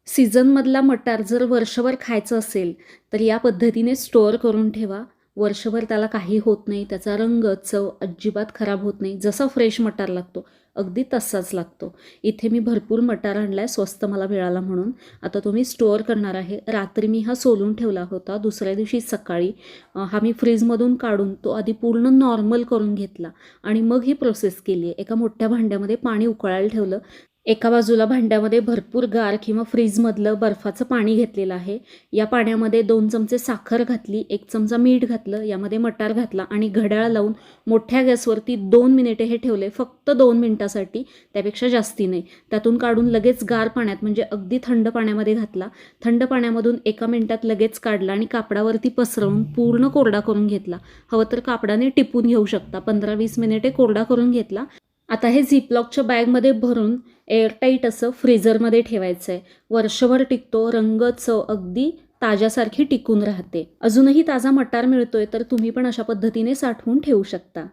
सीझनमधला मटार जर वर्षभर खायचं असेल, तर या पद्धतीने स्टोअर करून ठेवा. वर्षभर त्याला काही होत नाही. त्याचा रंग, चव अजिबात खराब होत नाही. जसा फ्रेश मटार लागतो, अगदी तसाच लागतो. इथे मी भरपूर मटार आणलाय, स्वस्त मला मिळाला म्हणून. आता तो मी स्टोअर करणार आहे. रात्री मी हा सोलून ठेवला होता. दुसऱ्या दिवशी सकाळी हा मी फ्रीजमधून काढून तो आधी पूर्ण नॉर्मल करून घेतला आणि मग ही प्रोसेस केली आहे. एका मोठ्या भांड्यामध्ये पाणी उकळायला ठेवलं. एका बाजूला भांड्यामध्ये भरपूर गार किंवा फ्रीजमधलं बर्फाचं पाणी घेतलेलं आहे. या पाण्यामध्ये 2 चमचे साखर घातली, 1 चमचा मीठ घातलं, यामध्ये मटार घातला आणि घड्याळ लावून मोठ्या गॅसवरती 2 मिनिटे हे ठेवले. फक्त 2 मिनिटासाठी, त्यापेक्षा जास्ती नाही. त्यातून काढून लगेच गार पाण्यात म्हणजे अगदी थंड पाण्यामध्ये घातला. थंड पाण्यामधून 1 मिनिटात लगेच काढला आणि कापडावरती पसरवून पूर्ण कोरडा करून घेतला. हवं तर कापडाने टिपून घेऊ शकता. 15-20 मिनिटे कोरडा करून घेतला. आता हे झिपलॉकच्या बॅगमध्ये भरून एअरटाईट असं फ्रीझरमध्ये ठेवायचं आहे. वर्षभर टिकतो. रंग, चव अगदी ताज्यासारखी टिकून राहते. अजूनही ताजा मटार मिळतोय, तर तुम्ही पण अशा पद्धतीने साठवून ठेवू शकता.